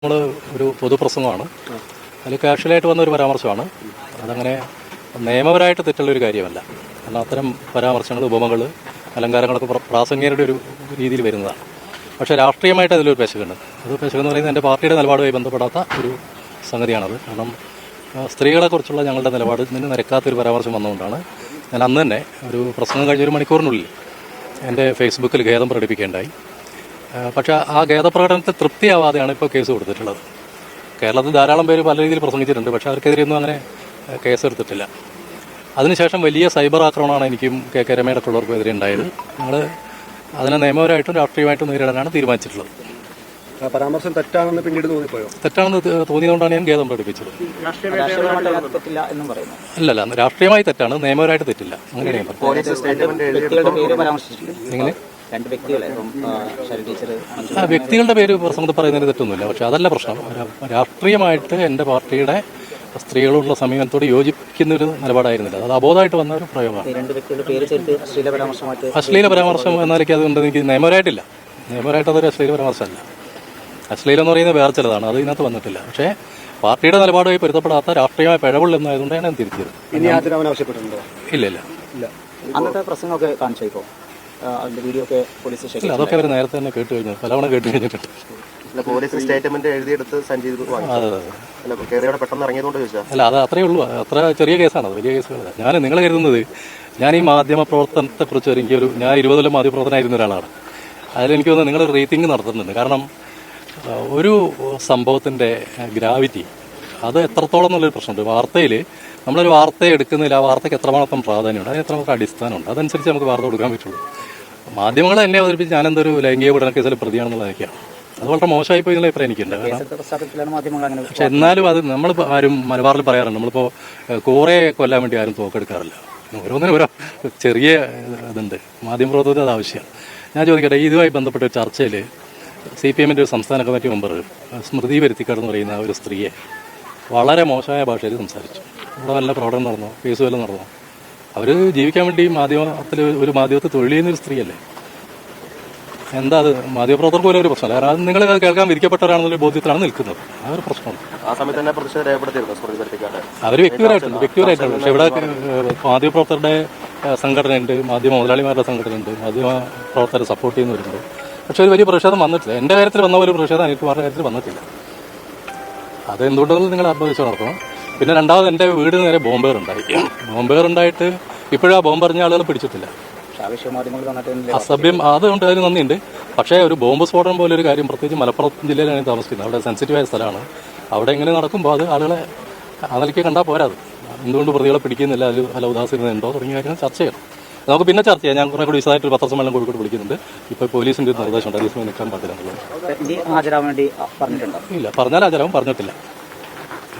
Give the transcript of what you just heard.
നമ്മൾ ഒരു പൊതുപ്രസംഗമാണ്. അതിൽ കാഷ്വലായിട്ട് വന്ന ഒരു പരാമർശമാണ്. അതങ്ങനെ നിയമപരമായിട്ട് തെറ്റുള്ളൊരു കാര്യമല്ല. കാരണം അത്തരം പരാമർശങ്ങൾ, ഉപമകൾ, അലങ്കാരങ്ങളൊക്കെ പ്രാസംഗികരുടെ ഒരു രീതിയിൽ വരുന്നതാണ്. പക്ഷേ രാഷ്ട്രീയമായിട്ട് അതിലൊരു പെശകുണ്ട്. അത് പെശകെന്ന് പറയുന്നത് എൻ്റെ പാർട്ടിയുടെ നിലപാടുമായി ബന്ധപ്പെടാത്ത ഒരു സംഗതിയാണത്. കാരണം സ്ത്രീകളെക്കുറിച്ചുള്ള ഞങ്ങളുടെ നിലപാടിൽ നിരക്കാത്തൊരു പരാമർശം വന്നുകൊണ്ടാണ് ഞാൻ അന്ന് തന്നെ ഒരു പ്രസംഗം കഴിഞ്ഞൊരു മണിക്കൂറിനുള്ളിൽ എൻ്റെ ഫേസ്ബുക്കിൽ ഖേദം പ്രകടിപ്പിക്കേണ്ടായി. പക്ഷേ ആ ഖേദപ്രകടനത്തിൽ തൃപ്തിയാവാതെയാണ് ഇപ്പോൾ കേസ് കൊടുത്തിട്ടുള്ളത്. കേരളത്തിൽ ധാരാളം പേര് പല രീതിയിൽ പ്രസംഗിച്ചിട്ടുണ്ട്, പക്ഷേ അവർക്കെതിരെയൊന്നും അങ്ങനെ കേസെടുത്തിട്ടില്ല. അതിനുശേഷം വലിയ സൈബർ ആക്രമണമാണ് എനിക്കും കെ കെ രമയടക്കമുള്ളവർക്കും എതിരെ ഉണ്ടായത്. ഞങ്ങൾ അതിനെ നിയമപരമായിട്ടും രാഷ്ട്രീയമായിട്ടും നേരിടാനാണ് തീരുമാനിച്ചിട്ടുള്ളത്. പരാമർശം തെറ്റാണെന്ന് പിന്നീട് തോന്നിപ്പോയോ? തെറ്റാണെന്ന് തോന്നിയതുകൊണ്ടാണ് ഞാൻ ഖേദം പ്രകടിപ്പിച്ചത്. അല്ലല്ല, രാഷ്ട്രീയമായി തെറ്റാണ്, നിയമപരമായിട്ട് തെറ്റില്ല. അങ്ങനെയാണ് എങ്ങനെ വ്യക്തികളുടെ പേര് പ്രസംഗത്തിൽ പറയുന്നതിന് തെറ്റൊന്നുമില്ല. പക്ഷെ അതല്ല പ്രശ്നം. രാഷ്ട്രീയമായിട്ട് എൻ്റെ പാർട്ടിയുടെ സ്ത്രീകളോടുള്ള സമീപനത്തോട് യോജിക്കുന്ന ഒരു നിലപാടായിരുന്നില്ല. അത് അബോധമായിട്ട് വന്ന ഒരു പ്രയോഗമാണ്. അശ്ലീല പരാമർശം എന്നാലേക്ക് അതുകൊണ്ട് എനിക്ക് നിയമപരമായിട്ടില്ല. നിയമപരമായിട്ട് അതൊരു അശ്ലീല പരാമർശമല്ല. അശ്ലീലം എന്ന് പറയുന്നത് വേറെ ചിലതാണ്, അത് ഇതിനകത്ത് വന്നിട്ടില്ല. പക്ഷേ പാർട്ടിയുടെ നിലപാടുമായി പൊരുത്തപ്പെടാത്ത രാഷ്ട്രീയമായ പിഴവുള്ളെന്നായതുകൊണ്ടാണ് ഞാൻ തിരിച്ചത്. ഇല്ല ഇല്ല ഇല്ല അന്നത്തെ പ്രസംഗമൊക്കെ കാണിച്ചോ? വീഡിയോ ഒക്കെ പോലീസ് സ്റ്റേഷൻ അതൊക്കെ അവർ നേരത്തെ തന്നെ കേട്ട് കഴിഞ്ഞു, പലവണ കേട്ട് കഴിഞ്ഞിട്ടുണ്ട്. പോലീസ് സ്റ്റേറ്റ്മെന്റ് എഴുതിയെടുത്ത് പെട്ടെന്ന് ഇറങ്ങിയതുകൊണ്ട് ചോദിച്ചാൽ അല്ല, അത് അത്രയേ ഉള്ളൂ. അത്ര ചെറിയ കേസാണ്, അത് വലിയ കേസുകളല്ല. നിങ്ങൾ കരുതുന്നത് ഞാൻ ഈ മാധ്യമ പ്രവർത്തനത്തെക്കുറിച്ച് ഞാൻ 20 കൊല്ലം മാധ്യമപ്രവർത്തനമായിരുന്ന ഒരാളാണ്. അതിലെനിക്ക് തോന്നുന്നു നിങ്ങൾ റേറ്റിംഗ് നടത്തുന്നുണ്ട്. കാരണം ഒരു സംഭവത്തിൻ്റെ ഗ്രാവിറ്റി അത് എത്രത്തോളം എന്നുള്ളൊരു പ്രശ്നമുണ്ട്. വാർത്തയിൽ നമ്മളൊരു വാർത്തയെ എടുക്കുന്നില്ല, ആ വാർത്തയ്ക്ക് എത്രമാത്രം പ്രാധാന്യമുണ്ട്, അതിന് എത്രമാത്രം അടിസ്ഥാനമുണ്ട്, അതനുസരിച്ച് നമുക്ക് വാർത്ത കൊടുക്കാൻ പറ്റുള്ളൂ. മാധ്യമങ്ങൾ എന്നെ അവതരിപ്പിച്ച് ഞാനെന്തൊരു ലൈംഗിക പീഡന കേസിൽ പ്രതിയാണെന്നുള്ളതൊക്കെയാണ്. അത് വളരെ മോശമായി പോയി എന്നുള്ള അഭിപ്രായം എനിക്കുണ്ട്. പക്ഷെ എന്നാലും അത് നമ്മൾ ആരും മലബാറിൽ പറയാറുണ്ട്, നമ്മളിപ്പോൾ കോറെ കൊല്ലാൻ വേണ്ടി ആരും തോക്കെടുക്കാറില്ല. ഓരോന്നിനും ഓരോ ചെറിയ ഇതുണ്ട്. മാധ്യമപ്രവർത്തനത്തിൽ അത് ആവശ്യമാണ്. ഞാൻ ചോദിക്കട്ടെ, ഇതുമായി ബന്ധപ്പെട്ട ഒരു ചർച്ചയിൽ CPM-ൻ്റെ ഒരു സംസ്ഥാന കമ്മിറ്റി മെമ്പർ സ്മൃതി പരുത്തിക്കാട് എന്ന് പറയുന്ന ഒരു സ്ത്രീയെ വളരെ മോശമായ ഭാഷയിൽ സംസാരിച്ചു. ഇവിടെ നല്ല പ്രകടനം നടന്നു, കേസ് വല്ലതും നടന്നു. അവർ ജീവിക്കാൻ വേണ്ടി ഒരു മാധ്യമത്തിൽ തൊഴിൽ ചെയ്യുന്നൊരു സ്ത്രീയല്ലേ. എന്താ അത് മാധ്യമപ്രവർത്തകർക്ക് പോലും ഒരു പ്രശ്നമല്ല. കാരണം അത് നിങ്ങൾ കേൾക്കാൻ വിധിക്കപ്പെട്ടവരാണെന്നുള്ള ബോധ്യത്തിലാണ് നിൽക്കുന്നത്. ആ ഒരു പ്രശ്നമാണ്. അവർ വ്യക്തിപരമായിട്ടുണ്ട്. പക്ഷെ ഇവിടെ മാധ്യമപ്രവർത്തകരുടെ സംഘടനയുണ്ട്, മാധ്യമ മുതലാളിമാരുടെ സംഘടനയുണ്ട്, മാധ്യമ പ്രവർത്തകരെ സപ്പോർട്ട് ചെയ്യുന്നവരുണ്ട്. പക്ഷെ ഒരു വലിയ പ്രതിഷേധം വന്നിട്ടില്ല. എൻ്റെ കാര്യത്തിൽ വന്ന ഒരു പ്രതിഷേധം അനിൽകുമാറിൻ്റെ കാര്യത്തിൽ വന്നിട്ടില്ല. അത് എന്തുകൊണ്ടെന്ന് നിങ്ങൾ ആത്മവിശ്വാസം നടത്തണം. പിന്നെ രണ്ടാമത് എൻ്റെ വീട് നേരെ ബോംബേറുണ്ടായിട്ട് ഇപ്പോഴും ആ ബോംബെറിഞ്ഞ ആളുകൾ പിടിച്ചിട്ടില്ല. അസഭ്യം അതുകൊണ്ട് അതിന് നന്ദിയുണ്ട്. പക്ഷേ ഒരു ബോംബ് സ്ഫോടനം പോലെ ഒരു കാര്യം, പ്രത്യേകിച്ച് മലപ്പുറം ജില്ലയിലാണ് താമസിക്കുന്നത്, അവിടെ സെൻസിറ്റീവായ സ്ഥലമാണ്. അവിടെ ഇങ്ങനെ നടക്കുമ്പോൾ അത് ആളുകളെ അതിലേക്ക് കണ്ടാൽ പോരാത്. എന്തുകൊണ്ട് പ്രതികളെ പിടിക്കുന്നില്ല, അതിൽ പല ഉദാസീനത ഉണ്ടോ തുടങ്ങിയ കാര്യങ്ങൾ ചർച്ച ചെയ്യണം. നമുക്ക് പിന്നെ ചർച്ച ചെയ്യാം. ഞാൻ കുറേ കൂടി വിശദമായിട്ട് ഒരു പത്രസമ്മേളനം കോഴിക്കോട് വിളിക്കുന്നുണ്ട്. ഇപ്പോൾ പോലീസിൻ്റെ നിർദ്ദേശമുണ്ട്, അതീസമയം നിൽക്കാൻ പാടില്ല എന്നുള്ളത്. ഇല്ല, പറഞ്ഞാൽ ഹാജരാവും, പറഞ്ഞിട്ടില്ല.